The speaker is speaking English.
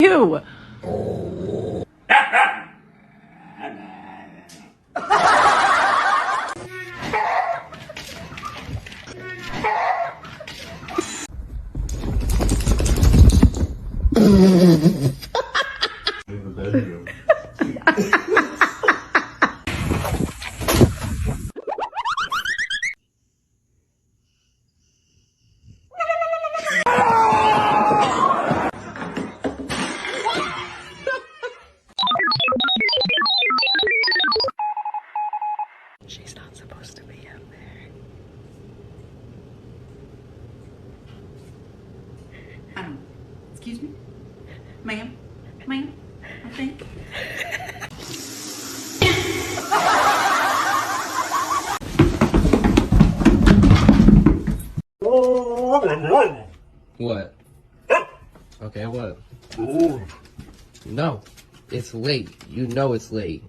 You. In the bedroom. She's not supposed to be up there. Excuse me? Ma'am? Ma'am? I think. What? Okay, what? No, it's late. You know it's late.